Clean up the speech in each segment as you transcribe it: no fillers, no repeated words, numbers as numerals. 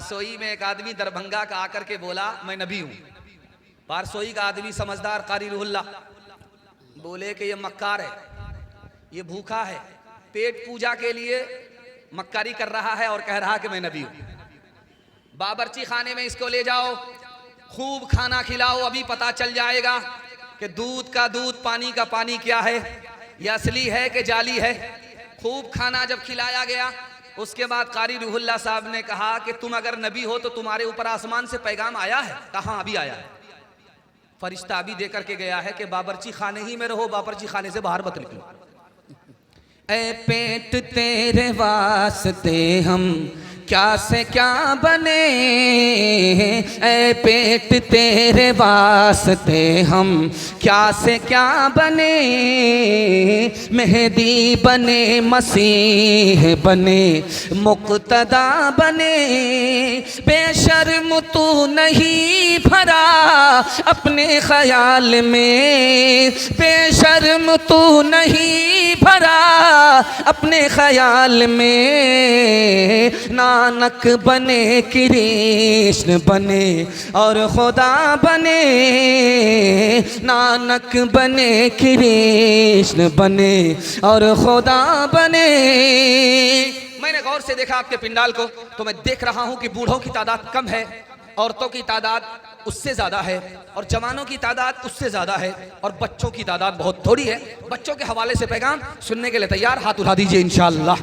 बारसोई में एक आदमी दरभंगा का आकर के बोला मैं नबी हूं। बारसोई का आदमी समझदार कारी रूहुल्ला बोले कि ये मक्कार है, ये भूखा है, पेट पूजा के लिए मक्कारी कर रहा है और कह रहा कि मैं नबी हूं। बावर्ची खाने में इसको ले जाओ, खूब खाना खिलाओ, अभी पता चल जाएगा कि दूध का दूध पानी का पानी क्या है, ये असली है कि जाली है। खूब खाना जब खिलाया गया उसके बाद कारी रूहुल्ला साहब ने कहा कि तुम अगर नबी हो तो तुम्हारे ऊपर आसमान से पैगाम आया है? कहाँ अभी आया है। फरिश्ता अभी दे करके गया है कि बावर्ची खाने ही में रहो, बावर्ची खाने से बाहर मत निकलो। ऐ पेट तेरे वास्ते हम क्या से क्या बने, ऐ पेट तेरे वास्ते हम क्या से क्या बने, मेहदी बने, मसीह बने, मुक्तदा बने, बेशर्म तू नहीं भरा अपने ख्याल में, बेशर्म तू नहीं भरा अपने ख्याल में, नानक बने, कृष्ण बने और खुदा बने, नानक बने, कृष्ण बने और खुदा बने। मैंने गौर से देखा आपके पिंडाल को तो मैं देख रहा हूं कि बूढ़ों की तादाद कम है, औरतों की तादाद उससे ज्यादा है, और जवानों की तादाद उससे ज्यादा है, और बच्चों की तादाद बहुत थोड़ी है। बच्चों के हवाले से पैगाम सुनने के लिए तैयार? हाथ उठा दीजिए इंशाअल्लाह।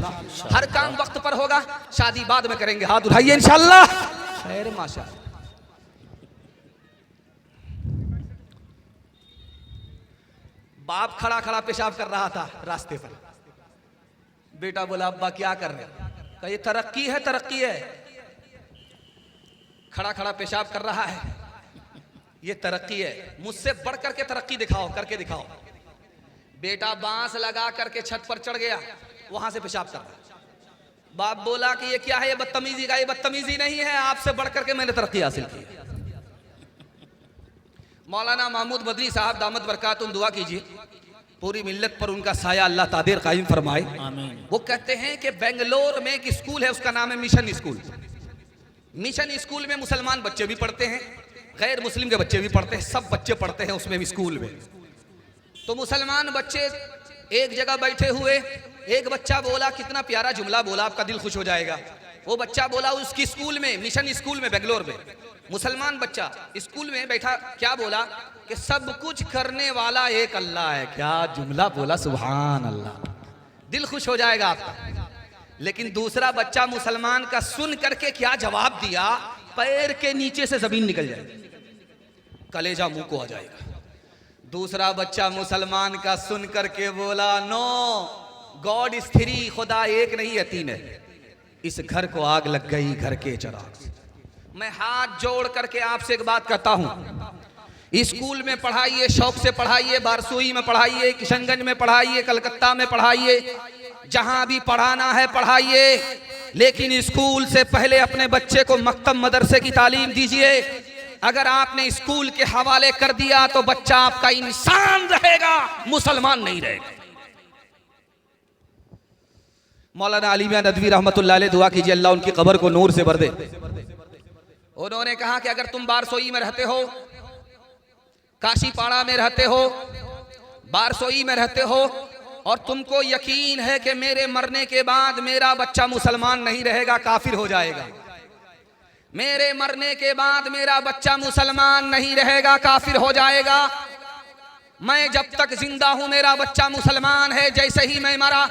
हर काम वक्त पर होगा, शादी बाद में करेंगे, हाथ उठाइए इंशाअल्लाह। खैर माशा। बाप खड़ा खड़ा पेशाब कर रहा था रास्ते पर। बेटा बोला अब्बा क्या कर रहे हो? कहा ये तरक्की है, तरक्की है। खड़ा खड़ा पेशाब कर रहा है, ये तरक्की है। मुझसे बढ़ करके तरक्की दिखाओ, करके दिखाओ। बेटा बांस लगा करके छत पर चढ़ गया, वहां से पेशाब कर रहा। बाप बोला कि ये क्या है, ये बदतमीजी का। ये बदतमीजी नहीं है, आपसे बढ़ करके मैंने तरक्की हासिल की। मौलाना महमूद बदरी साहब दामत बरकातुहुम, दुआ कीजिए पूरी मिल्लत पर उनका साया अल्लाह तादेर कायम फरमाए। वो कहते हैं कि बेंगलोर में एक स्कूल है, उसका नाम है मिशन स्कूल। मिशन स्कूल में मुसलमान बच्चे भी पढ़ते हैं, गैर मुस्लिम के बच्चे भी पढ़ते हैं, सब बच्चे पढ़ते हैं उसमें स्कूल में। तो मुसलमान बच्चे एक जगह बैठे हुए, एक बच्चा बोला, कितना प्यारा जुमला बोला, आपका दिल खुश हो जाएगा। वो बच्चा बोला उसकी स्कूल में, मिशन स्कूल में बेंगलोर में, मुसलमान बच्चा स्कूल में बैठा, क्या बोला कि सब कुछ करने वाला एक अल्लाह है। क्या जुमला बोला, सुभान अल्लाह, दिल खुश हो जाएगा आपका। लेकिन दूसरा बच्चा मुसलमान का सुन करके क्या जवाब दिया, पैर के नीचे से जमीन निकल जाएगी, कलेजा मुंह को आ जाएगा। दूसरा बच्चा मुसलमान का सुन करके बोला नो गॉड इज थ्री, खुदा एक नहीं है, तीन है। इस घर को आग लग गई घर के चिराग से। मैं हाथ जोड़ करके आपसे एक बात कहता हूं, स्कूल में पढ़ाइए, शौक से पढ़ाइए, बारसोई में पढ़ाइए, किशनगंज में पढ़ाइए, कलकत्ता में पढ़ाइए, जहां भी पढ़ाना है पढ़ाइए, लेकिन स्कूल से पहले अपने बच्चे को मक्तब मदरसे की तालीम दीजिए। अगर आपने स्कूल के हवाले कर दिया तो बच्चा आपका इंसान रहेगा, मुसलमान नहीं रहेगा। मौलाना अली मियां नदवी रहमतुल्लाह अलैह, दुआ कीजिए अल्लाह उनकी कब्र को नूर से भर दे। उन्होंने कहा कि अगर तुम बारसोई में रहते हो, काशीपाड़ा में रहते हो, बारसोई में रहते हो, और तुमको यकीन है कि मेरे मरने के बाद मेरा बच्चा मुसलमान नहीं रहेगा, काफिर हो जाएगा, मेरे मरने के बाद मेरा बच्चा मुसलमान नहीं रहेगा, काफिर हो जाएगा, मैं जब तक जिंदा हूं मेरा बच्चा मुसलमान है, जैसे ही मैं मरा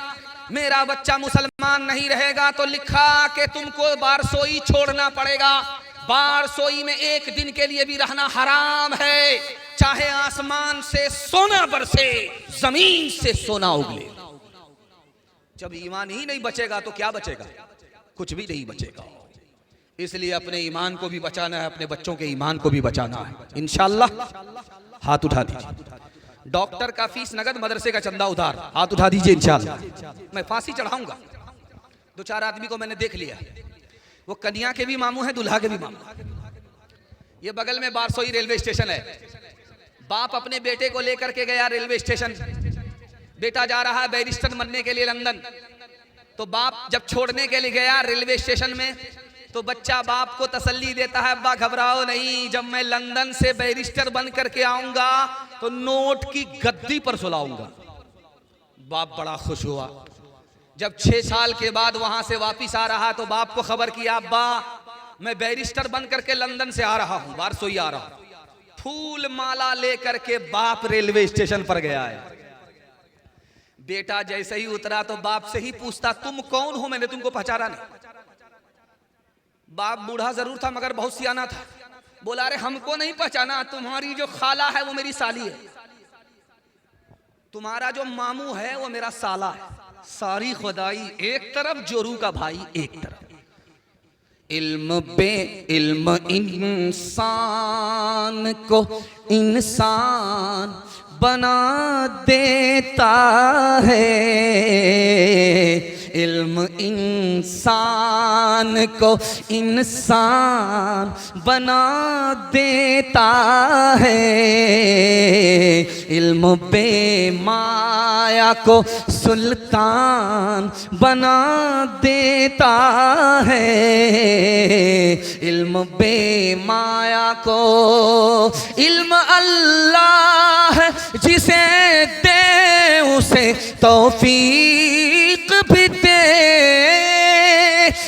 मेरा बच्चा मुसलमान नहीं रहेगा, तो लिखा कि तुमको बारसोई छोड़ना पड़ेगा। बारसोई में एक दिन के लिए भी रहना हराम है, चाहे आसमान से सोना बरसे, जमीन से सोना उगले। जब ईमान ही नहीं बचेगा तो क्या बचेगा? कुछ भी नहीं बचेगा। इसलिए अपने ईमान को भी बचाना है, अपने बच्चों के ईमान को भी बचाना है इंशाअल्लाह। हाथ उठा दीजिए। डॉक्टर का फीस नगद, मदरसे का चंदा उधार, हाथ उठा दीजिए इंशाअल्लाह। मैं फांसी चढ़ाऊंगा। दो चार आदमी को मैंने देख लिया, वो कन्या के भी मामू हैं, दुल्हा के भी मामू। ये बगल में बारसोई रेलवे स्टेशन है। बाप अपने बेटे को लेकर के गया रेलवे स्टेशन, बेटा जा रहा है बैरिस्टर बनने के लिए लंदन। तो बाप जब छोड़ने के लिए गया रेलवे स्टेशन में, तो बच्चा बाप को तसल्ली देता है, अब्बा घबराओ नहीं, जब मैं लंदन से बैरिस्टर बन करके आऊंगा तो नोट की गद्दी पर सुलाऊंगा। बाप बड़ा खुश हुआ। जब 6 साल के बाद वहां से वापिस आ रहा तो बाप को खबर किया, अब्बा मैं बैरिस्टर बन करके लंदन से आ रहा हूं, वारसोई आ रहा हूं। फूल माला लेकर के बाप रेलवे स्टेशन पर गया है। बेटा जैसे ही उतरा तो बाप से ही पूछता, तुम कौन हो, मैंने तुमको पहचाना नहीं। बाप बूढ़ा जरूर था मगर बहुत सियाना था। बोला, अरे हमको नहीं पहचाना, तुम्हारी जो खाला है वो मेरी साली है, तुम्हारा जो मामू है वो मेरा साला है। सारी खुदाई एक तरफ, जोरू का भाई एक तरफ। इल्म बे इल्म इंसान को इंसान बना देता है, इल्म इंसान को इंसान बना देता है, इल्म बेमाया को सुल्तान बना देता है, इल्म बेमाया को। इल्म अल्लाह जिसे दे उसे तौफीक भी दे,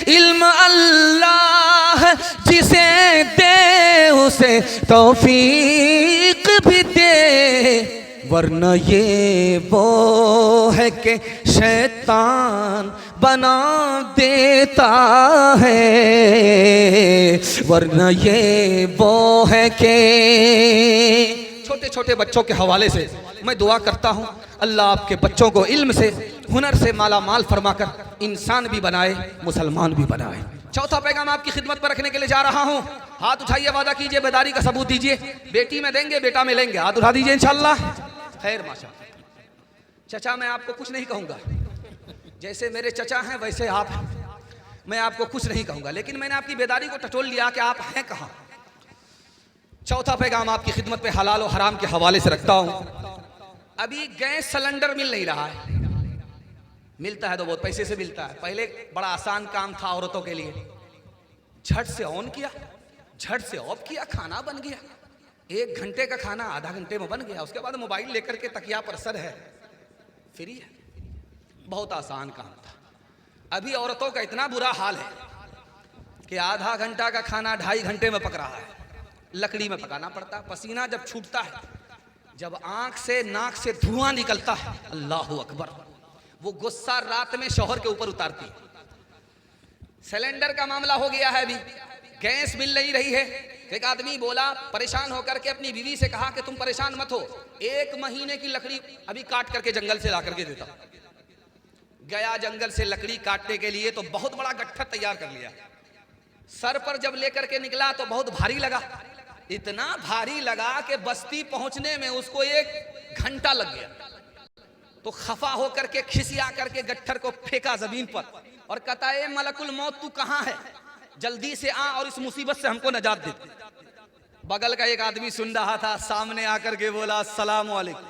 इल्म अल्लाह जिसे दे उसे तौफीक भी दे, वरना ये वो है कि शैतान बना देता है, वरना ये वो है कि। छोटे छोटे बच्चों के हवाले से मैं दुआ करता हूँ, अल्लाह आपके बच्चों को इल्म से, हुनर से माला माल फरमाकर इंसान भी बनाए, मुसलमान भी बनाए। चौथा पैगाम आपकी खिदमत पर रखने के लिए जा रहा हूँ। हाथ उठाइए, वादा कीजिए, बेदारी का सबूत दीजिए। बेटी में देंगे, बेटा में लेंगे। हाथ उठा दीजिए इंशाअल्लाह। खैर माशाअल्लाह। चचा मैं आपको कुछ नहीं कहूँगा, जैसे मेरे चचा हैं वैसे आप हैं, मैं आपको कुछ नहीं कहूँगा, लेकिन मैंने आपकी बेदारी को टटोल लिया कि आप हैं कहाँ। चौथा पैगाम आपकी खिदमत पे हलाल और हराम के हवाले से रखता हूँ। अभी गैस सिलेंडर मिल नहीं रहा है, मिलता है तो बहुत पैसे से मिलता है। पहले बड़ा आसान काम था औरतों के लिए, झट से ऑन किया, झट से ऑफ किया, खाना बन गया। 1 घंटे का खाना आधा घंटे में बन गया। उसके बाद मोबाइल लेकर के तकिया पर सर है, फ्री है। बहुत आसान काम था। अभी औरतों का इतना बुरा हाल है कि आधा घंटा का खाना 2.5 घंटे में पक रहा है। लकड़ी में पकाना पड़ता है। पसीना जब छूटता है, जब आंख से नाक से धुआं निकलता है, अल्लाहु अकबर, वो गुस्सा रात में शौहर के ऊपर उतारती है। सिलेंडर का मामला हो गया है, अभी गैस मिल नहीं रही है। एक आदमी बोला, परेशान होकर के अपनी बीवी से कहा कि तुम परेशान मत हो, 1 महीने की लकड़ी अभी काट करके जंगल से ला करके देता। गया जंगल से लकड़ी काटने के लिए तो बहुत बड़ा गट्ठर तैयार कर लिया। सर पर जब लेकर के निकला तो बहुत भारी लगा, इतना भारी लगा कि बस्ती पहुंचने में उसको 1 घंटा लग गया। तो खफा होकर के खिसिया करके गट्ठर को फेंका जमीन पर और कहता है, मलकुल मौत तू कहां है, जल्दी से आ और इस मुसीबत से हमको नजात दे। बगल का एक आदमी सुन रहा था, सामने आकर के बोला, अस्सलाम वालेकुम।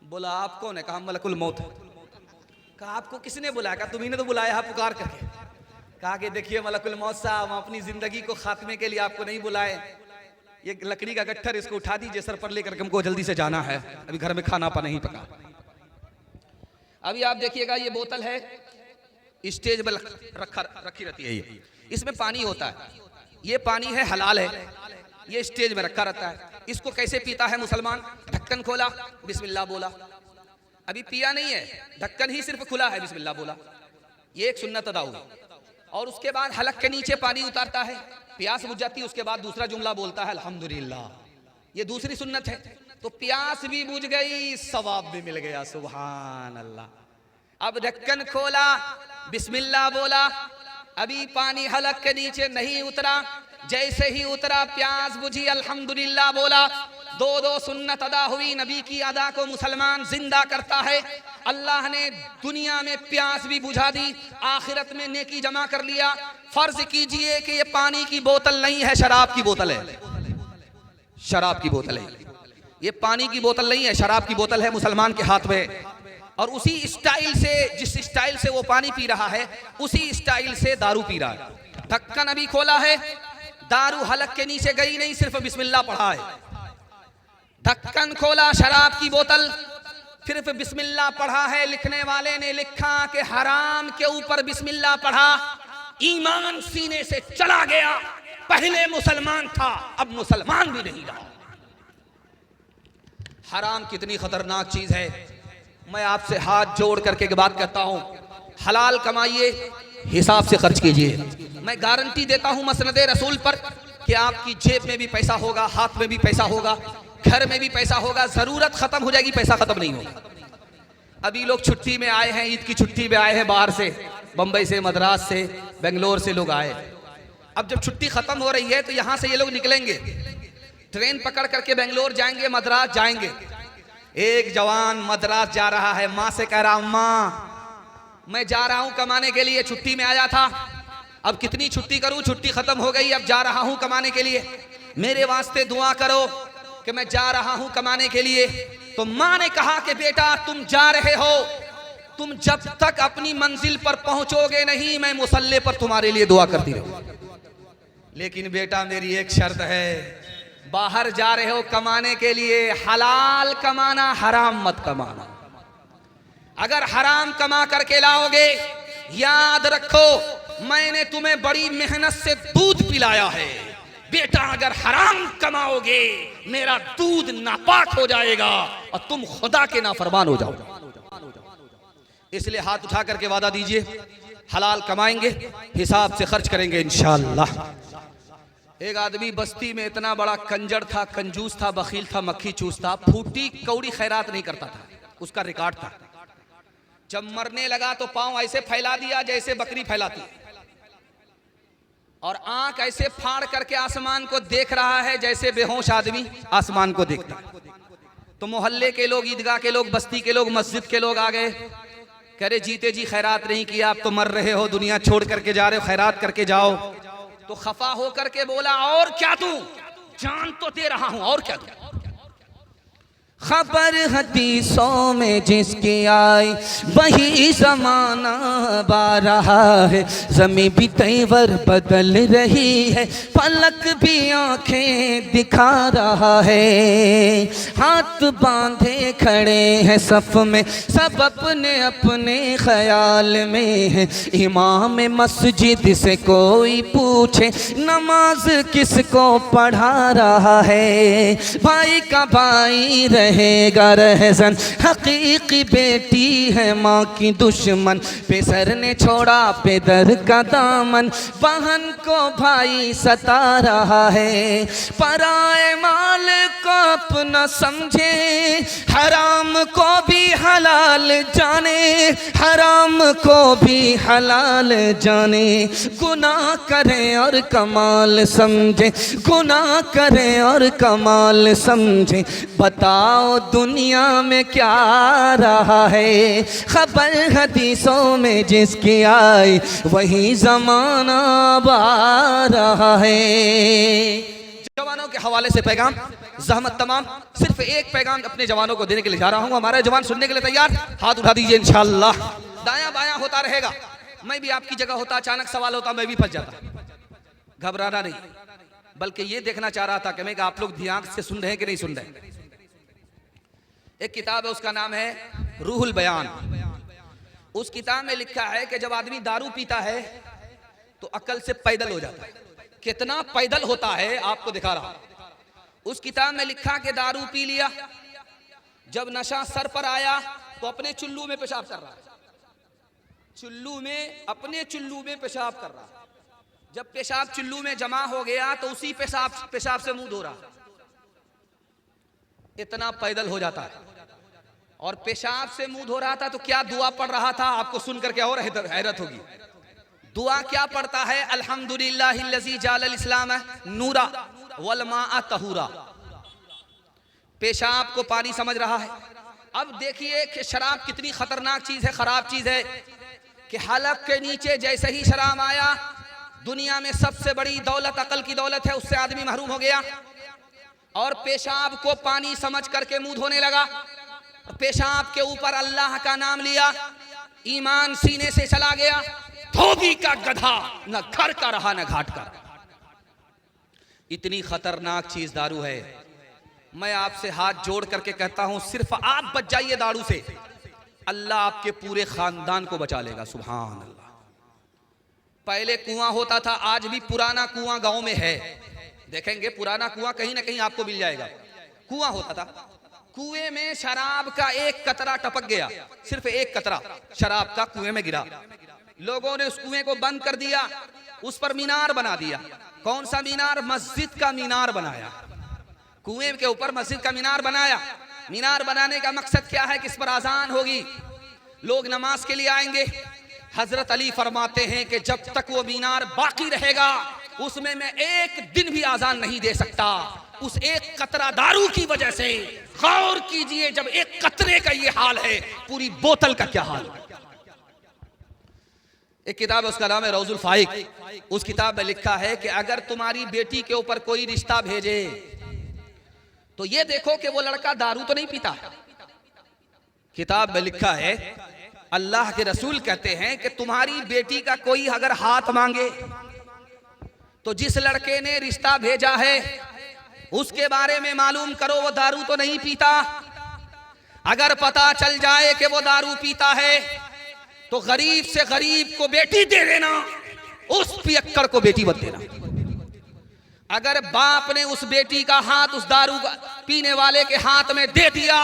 बोला, आप कौन है? कहा, मलकुल मौत है। कहा, आपको किसने बुलाया? कहा, तुम्ही ने तो बुलाया है पुकार करके। कहा कि देखिए मलकुल मौत साहब, हम अपनी जिंदगी को खात्मे के लिए आपको नहीं बुलाए, ये लकड़ी का गट्ठर इसको उठा दीजिए सर पर लेकर के, हमको जल्दी से जाना है, अभी घर में खाना पा नहीं पका। अभी आप देखिएगा, ये बोतल है, स्टेज पर रखी रहती है, ये इसमें पानी होता है। ये पानी है, हलाल है, ये स्टेज में रखा रहता है। इसको कैसे पीता है मुसलमान? ढक्कन खोला, बिस्मिल्लाह बोला, अभी पिया नहीं है, ढक्कन ही सिर्फ खुला है, बिस्मिल्लाह बोला, ये एक सुन्नत अदा हुई। और उसके बाद हलक के नीचे पानी उतारता है, प्यास बुझ जाती है, उसके बाद दूसरा जुमला बोलता है, अल्हम्दुलिल्लाह, ये दूसरी सुन्नत है। तो प्यास भी बुझ गई, सवाब भी मिल गया, सुभान अल्लाह। अब ढक्कन खोला, बिस्मिल्लाह बोला, अभी पानी हलक के नीचे नहीं उतरा, जैसे ही उतरा प्यास बुझी, अल्हम्दुलिल्लाह बोला, 2 सुन्नत अदा हुई। नबी की अदा को मुसलमान जिंदा करता है। अल्लाह ने दुनिया में प्यास भी बुझा दी, आखिरत में नेकी जमा कर लिया। फर्ज कीजिए कि ये पानी की बोतल नहीं है, शराब की बोतल है, शराब की बोतल है, ये पानी की बोतल नहीं है, शराब की बोतल है मुसलमान के हाथ में। और उसी स्टाइल से, जिस स्टाइल से वो पानी पी रहा है, उसी स्टाइल से दारू पी रहा है। ढक्कन अभी खोला है, दारू हलक के नीचे गई नहीं, सिर्फ बिस्मिल्लाह पढ़ा है। ढक्कन खोला, शराब की बोतल, सिर्फ बिस्मिल्लाह पढ़ा है। लिखने वाले ने लिखा कि हराम के ऊपर बिस्मिल्लाह पढ़ा, ईमान सीने से चला गया। पहले मुसलमान था, अब मुसलमान भी नहीं रहा। हराम कितनी खतरनाक चीज है। मैं आपसे हाथ जोड़ करके एक बात कहता हूं, हलाल कमाइए, हिसाब से खर्च कीजिए। मैं गारंटी देता हूं मसनदे रसूल पर कि आपकी जेब में भी पैसा होगा, हाथ में भी पैसा होगा, घर में भी पैसा होगा। जरूरत खत्म हो जाएगी, पैसा खत्म नहीं होगा। अभी लोग छुट्टी में आए हैं, ईद की छुट्टी में आए हैं, बाहर से, बंबई से, मद्रास से, बेंगलोर से लोग आए। अब जब छुट्टी खत्म हो रही है तो यहां से ये लोग निकलेंगे, ट्रेन पकड़ करके बेंगलोर जाएंगे, मद्रास जाएंगे। एक जवान मद्रास जा रहा है, माँ से कह रहा, अम्मा मैं जा रहा हूं कमाने के लिए, छुट्टी में आया था, अब कितनी छुट्टी करूं, छुट्टी खत्म हो गई, अब जा रहा हूं कमाने के लिए, मेरे वास्ते दुआ करो कि मैं जा रहा हूं कमाने के लिए। तो माँ ने कहा कि बेटा तुम जा रहे हो, तुम जब तक अपनी मंजिल पर पहुंचोगे नहीं, मैं मुसल्ले पर तुम्हारे लिए दुआ करती रहूं। लेकिन बेटा मेरी एक शर्त है, बाहर जा रहे हो कमाने के लिए, हलाल कमाना, हराम मत कमाना। अगर हराम कमा करके लाओगे, याद रखो मैंने तुम्हें बड़ी मेहनत से दूध पिलाया है। बेटा अगर हराम कमाओगे, मेरा दूध नापाक हो जाएगा और तुम खुदा के नाफरमान हो जाओगे। इसलिए हाथ उठा करके वादा दीजिए, हलाल कमाएंगे, हिसाब से खर्च करेंगे इंशाअल्लाह। एक आदमी बस्ती में इतना बड़ा कंजर था, कंजूस था, बखील था, मक्खी चूस था, फूटी कौड़ी खैरात नहीं करता था, उसका रिकॉर्ड था। जब मरने लगा तो पांव ऐसे फैला दिया जैसे बकरी फैलाती, और आंख ऐसे फाड़ करके आसमान को देख रहा है जैसे बेहोश आदमी आसमान को देखता। तो मोहल्ले के लोग, ईदगाह के लोग, बस्ती के लोग, मस्जिद के लोग आ गए, कह रहे जीते जी खैरात नहीं किया, आप तो मर रहे हो, दुनिया छोड़ करके जा रहे हो, खैरात करके जाओ। तो खफा होकर के बोला, और क्या तू, जान तो दे रहा हूं, और क्या तू। खबर हदीसों में जिसकी आई वही जमाना बा रहा है। ज़मीं भी तेवर बदल रही है, फलक भी आंखें दिखा रहा है। हाथ बांधे खड़े हैं सफ में, सब अपने अपने ख्याल में है। इमाम मस्जिद से कोई पूछे नमाज किसको पढ़ा रहा है। भाई का भाई रहेगा रहज़न, हकीकी बेटी है माँ की दुश्मन। पेसर ने छोड़ा पेदर का दामन, बहन को भाई सता रहा है। पराए माल को अपना समझे, हराम को भी हलाल जाने, हराम को भी हलाल जाने। गुनाह करे और कमाल समझे, गुनाह करे और कमाल समझे। बताओ दुनिया में क्या रहा है, खबर हदीसों में जिसकी आई वही जमाना बा रहा है। जवानों के हवाले से पैगाम, जहमत तमाम, सिर्फ एक पैगाम अपने जवानों को देने के लिए जा रहा हूं। हमारे जवान सुनने के लिए तैयार, हाथ उठा दीजिए इंशाअल्लाह। दायां बायां होता रहेगा, मैं भी आपकी जगह होता, अचानक सवाल होता, मैं भी फंस जाता। घबराना नहीं, बल्कि ये देखना चाह रहा था कि मैं आप लोग ध्यान से सुन रहे हैं कि नहीं सुन रहे। एक किताब है, उसका नाम है रूहुल बयान। उस किताब में लिखा है कि जब आदमी दारू पीता है तो अकल से पैदल हो जाता है। कितना पैदल होता है आपको दिखा रहा। उस किताब में लिखा कि दारू पी लिया, जब नशा सर पर आया तो अपने चुल्लू में पेशाब कर रहा, चुल्लू में, अपने चुल्लू में पेशाब कर रहा। जब पेशाब चुल्लू में जमा हो गया तो उसी पेशाब से मुंह धो रहा। इतना पैदल हो जाता है। और पेशाब से मुंह धो रहा था तो क्या दुआ पढ़ रहा था, आपको सुन करके और हैरत होगी। दुआ क्या पढ़ता है, अल्हम्दुलिल्लाहिल्लज़ी जालल इस्लाम नूरा वल माअ तहूरा। पेशाब को पानी समझ रहा है। अब देखिए कि शराब कितनी खतरनाक चीज है, खराब चीज है कि हलक के नीचे जैसे ही शराब आया, दुनिया में सबसे बड़ी दौलत अकल की दौलत है, उससे आदमी महरूम हो गया। और पेशाब को पानी समझ करके मुंह धोने लगा। पेशाब के ऊपर अल्लाह का नाम लिया, ईमान सीने से चला गया, धोबी का गधा, न घर का रहा न घाट का। इतनी खतरनाक चीज दारू है। मैं आपसे हाथ जोड़ करके कहता हूं, सिर्फ आप बच जाइए दारू से, अल्लाह आपके पूरे खानदान को बचा लेगा। सुभान अल्लाह। पहले कुआं होता था, आज भी पुराना कुआं गांव में है, देखेंगे पुराना कुआं कहीं ना कहीं आपको मिल जाएगा। कुआं होता था, कुएं में शराब का एक कतरा टपक गया, सिर्फ एक कतरा शराब का कुएं में गिरा। लोगों ने उस कुएं को बंद कर दिया, उस पर मीनार बना दिया। कौन सा मीनार? मस्जिद का मीनार बनाया। कुएं के ऊपर मस्जिद का मीनार बनाया। मीनार बनाने का मकसद क्या है कि इस पर आजान होगी, लोग नमाज के लिए आएंगे। हजरत अली फरमाते हैं कि जब तक वो मीनार बाकी रहेगा, उसमें मैं एक दिन भी आजान नहीं दे सकता। उस एक कतरा दारू की वजह से गौर कीजिए, जब एक कतरे का ये हाल है, पूरी बोतल का क्या हाल है। एक किताब है, उसका नाम है रौजुल फाइक। उस किताब में लिखा है कि अगर तुम्हारी बेटी के ऊपर कोई रिश्ता भेजे तो ये देखो कि वो लड़का दारू तो नहीं पीता। किताब में लिखा है, अल्लाह के रसूल कहते हैं कि तुम्हारी बेटी का कोई अगर हाथ मांगे तो जिस लड़के ने रिश्ता भेजा है उसके बारे में मालूम करो वो दारू तो नहीं पीता। अगर पता चल जाए कि वो दारू पीता है तो गरीब से गरीब को बेटी दे देना, उस पियक्कड़ को बेटी मत देना। अगर बाप ने उस बेटी का हाथ उस दारू पीने वाले के हाथ में दे दिया,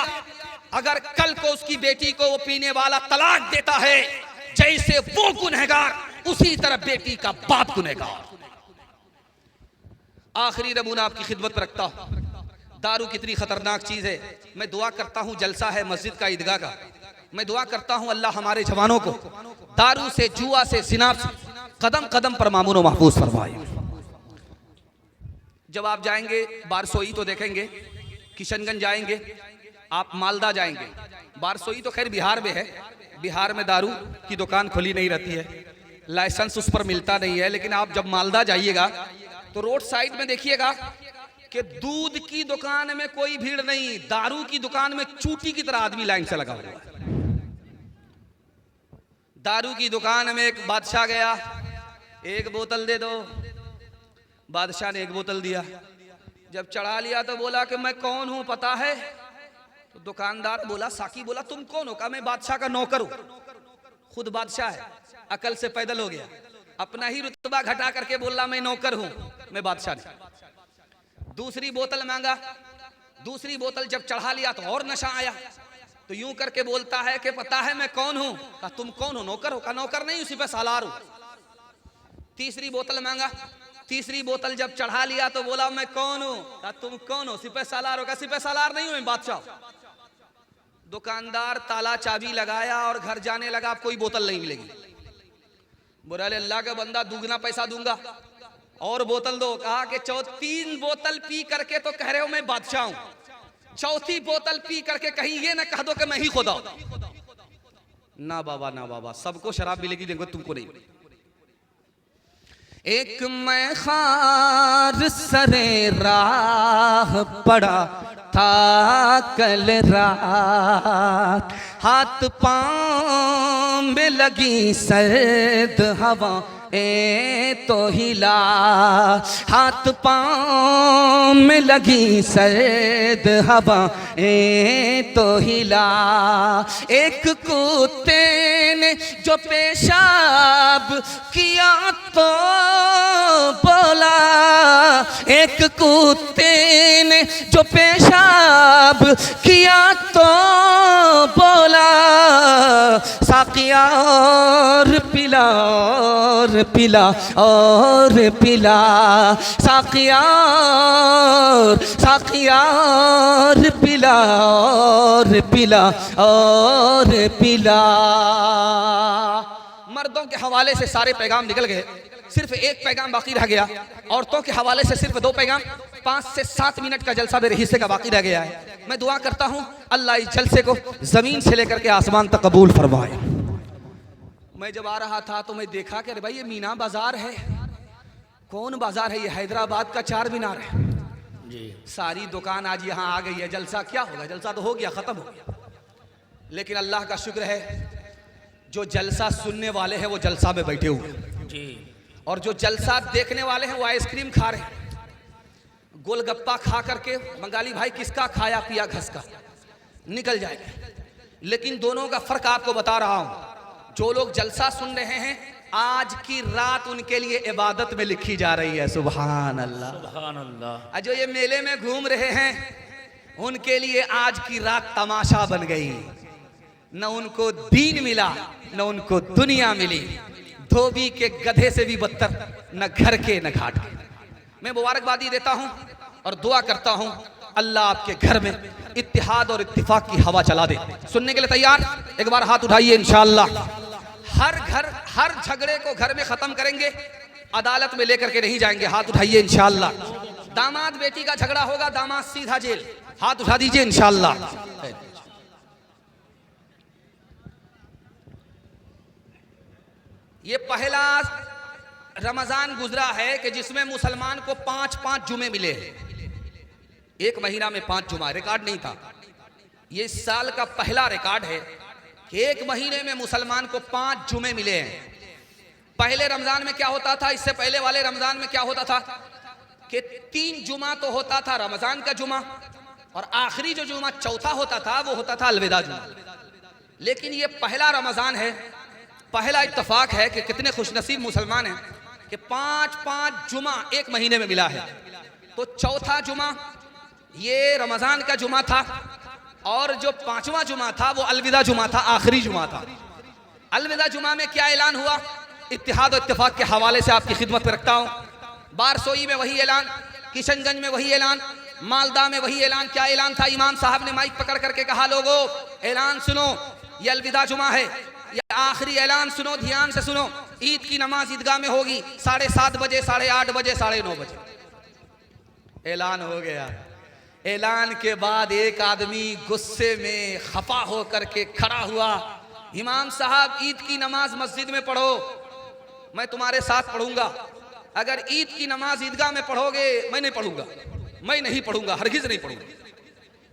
अगर कल को उसकी बेटी को वो पीने वाला तलाक देता है, जैसे वो गुनहगार उसी तरह बेटी का बाप गुनहगार। आखिरी नमूना आपकी खिदमत में रखता हूं, दारू कितनी खतरनाक चीज है। मैं दुआ करता हूं, जलसा है मस्जिद का, ईदगाह का, मैं दुआ करता हूं अल्लाह हमारे जवानों को दारू से, जुआ से, जिना से कदम कदम पर मामून और महफूज फरमाए। जब आप जाएंगे बारसोई तो देखेंगे, किशनगंज जाएंगे, आप मालदा जाएंगे। बारसोई तो खैर बिहार में है, बिहार में दारू की दुकान खुली नहीं रहती है, लाइसेंस उस पर मिलता नहीं है। लेकिन आप जब मालदा जाइएगा तो रोड साइड में देखिएगा कि दूध की दुकान में कोई भीड़ नहीं, दारू की दुकान में चूटी की तरह आदमी लाइन से लगा हुआ है। दारू की दुकान में एक बादशाह गया, एक बोतल दे दो। बादशाह ने एक बोतल दिया, जब चढ़ा लिया तो बोला कि मैं कौन हूं पता है? तो दुकानदार बोला, साकी बोला तुम कौन हो? कहा मैं बादशाह का नौकर हूं। खुद बादशाह है, अकल से पैदल हो गया, अपना ही रुतबा घटा करके बोला मैं नौकर हूं, मैं बादशाह नहीं। दूसरी बोतल मांगा, दूसरी बोतल जब चढ़ा लिया तो और नशा आया, तो यूं करके बोलता है कि पता है मैं कौन हूं? कहा तुम कौन हो? नौकर हो? कहा नौकर नहीं, उसी पे सालार हूं। तीसरी बोतल मांगा, तीसरी बोतल जब चढ़ा लिया तो बोला मैं कौन हूं? कहा तुम कौन हो? सिपह सालार हो? कहा सिपह सालार नहीं हूं, मैं बादशाह हूं। दुकानदार ताला चाबी लगाया और घर जाने लगा, अब कोई बोतल नहीं मिलेगी। बोला अल्लाह का बंदा दुगना पैसा दूंगा, और बोतल दो। कहा कि 3 बोतल पी करके तो कह रहे हो मैं बादशाह हूं, चौथी बोतल पी करके कहीं ये ना कह दो कि मैं ही खुदा हूं। ना बाबा, ना बाबा, सबको शराब मिलेगी, देखो तुमको नहीं मिलेगी। एक मैं खार सरे राह पड़ा था कल रात, हाथ पांव में लगी सर्द हवा तो हिला, हाथ पांव में लगी सर्द हवा तो हिला। एक कुत्ते ने जो पेशाब किया तो बोला, एक कुत्ते ने जो पेशाब किया तो बोला, साकिया और पिला और पिला और पिला, साकिया और पिला और पिला और पिला। मर्दों के हवाले से सारे पैगाम निकल गए, सिर्फ एक पैगाम बाकी रह गया। औरतों के हवाले से सिर्फ 2 पैगाम, 5 से 7 मिनट का जलसा मेरे हिस्से का बाकी रह गया है। मैं दुआ करता हूं अल्लाह इस जलसे को जमीन से लेकर के आसमान तक कबूल फरमाए। मैं जब आ रहा था तो मैं देखा कि अरे भाई ये मीना बाजार है। कौन बाजार है? ये हैदराबाद का 4 मीनार है जी। सारी दुकान आज यहाँ आ गई है। जलसा क्या होगा? जलसा तो हो गया, खत्म हो गया। लेकिन अल्लाह का शुक्र है, जो जलसा सुनने वाले हैं वो जलसा में बैठे हुए हैं जी। और जो जलसा देखने वाले हैं वो आइसक्रीम खा रहे हैं, गोलगप्पा खा करके बंगाली भाई किसका खाया पिया घस का निकल जाएगा। लेकिन दोनों का फर्क आपको बता रहा हूं। जो लोग जलसा सुन रहे हैं आज की रात उनके लिए इबादत में लिखी जा रही है। सुभान अल्लाह, सुभान अल्लाह। जो ये मेले में घूम रहे हैं उनके लिए आज की रात तमाशा बन गई। न उनको दीन मिला न उनको दुनिया मिली। धोबी के गधे से भी बदतर, न घर के न घाट के। मैं मुबारकबादी देता हूं और दुआ करता हूं अल्लाह आपके घर में इत्तिहाद और इत्तिफाक की हवा चला दे। सुनने के लिए तैयार? एक बार हाथ उठाइए इंशाअल्लाह। हर झगड़े को घर में खत्म करेंगे, अदालत में लेकर के नहीं जाएंगे। हाथ उठाइए इंशाअल्लाह। दामाद बेटी का झगड़ा होगा, दामाद सीधा जेल। हाथ उठा दीजिए इंशाअल्लाह। ये पहला रमजान गुजरा है कि जिसमें मुसलमान को 5-5 जुमे मिले हैं। एक महीना में 5 जुमा, रिकॉर्ड नहीं था। ये इस साल का पहला रिकॉर्ड है कि एक महीने में मुसलमान को 5 जुमे मिले हैं। पहले रमजान में क्या होता था, इससे पहले वाले रमजान में क्या होता था कि 3 जुमा तो होता था रमजान का जुमा, और आखिरी जो जुमा चौथा होता था वो होता था अलविदा जुमा। लेकिन ये पहला रमजान है, पहला इत्तफाक है कि कितने खुशनसीब मुसलमान हैं कि 5-5 जुमा एक महीने में मिला है। तो चौथा जुमा ये रमजान का जुमा था, और जो 5वां जुमा था वो अलविदा जुमा था, आखिरी जुमा था। अलविदा जुमा में क्या ऐलान हुआ, इत्तिहाद और इत्तिफाक के हवाले से आपकी खिदमत में रखता हूँ। बारसोई में वही ऐलान, किशनगंज में वही ऐलान, मालदा में वही ऐलान। क्या ऐलान था? इमाम साहब ने माइक पकड़ करके कहा, लोगों ऐलान सुनो, ये अलविदा जुमा है, ये आखिरी ऐलान सुनो, ध्यान से सुनो। ईद की नमाज ईदगाह में होगी 7:30 बजे, 8:30 बजे, 9:30 बजे। ऐलान हो गया। ऐलान के बाद एक आदमी गुस्से में खफा होकर के खड़ा हुआ, इमाम साहब ईद की नमाज मस्जिद में पढ़ो, मैं तुम्हारे साथ पढ़ूंगा। अगर ईद की नमाज ईदगाह में पढ़ोगे मैं नहीं पढ़ूंगा, मैं नहीं पढ़ूंगा, हरगिज नहीं पढ़ूंगा।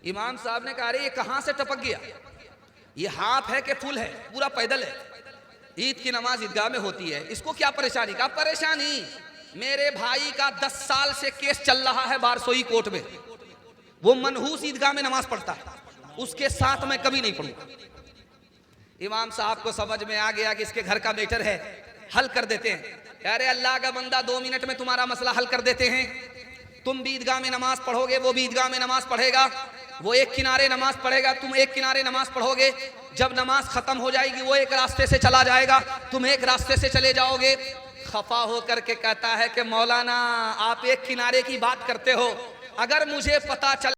इमाम साहब ने कहा, अरे ये कहां से टपक गया, ये हाफ है कि फुल है, पूरा पैदल है। ईद की नमाज ईदगाह में होती है, इसको क्या परेशानी? का परेशानी, मेरे भाई का 10 साल से केस चल रहा है बारसोई कोर्ट में, वो मनहूस ईदगाह में नमाज पढ़ता है, उसके साथ मैं कभी नहीं पढ़ूंगा। इमाम साहब को समझ में आ गया कि इसके घर का मैटर है, हल कर देते हैं। अरे अल्लाह का बंदा 2 मिनट में तुम्हारा मसला हल कर देते हैं। तुम भी ईदगाह में नमाज पढ़ोगे, वो भी ईदगाह में नमाज पढ़ेगा, वो एक किनारे नमाज पढ़ेगा, तुम एक किनारे नमाज पढ़ोगे। जब नमाज खत्म हो जाएगी वो एक रास्ते से चला जाएगा, तुम एक रास्ते से चले जाओगे। खफा होकर के कहता है कि मौलाना आप एक किनारे की बात करते हो, अगर मुझे पता चल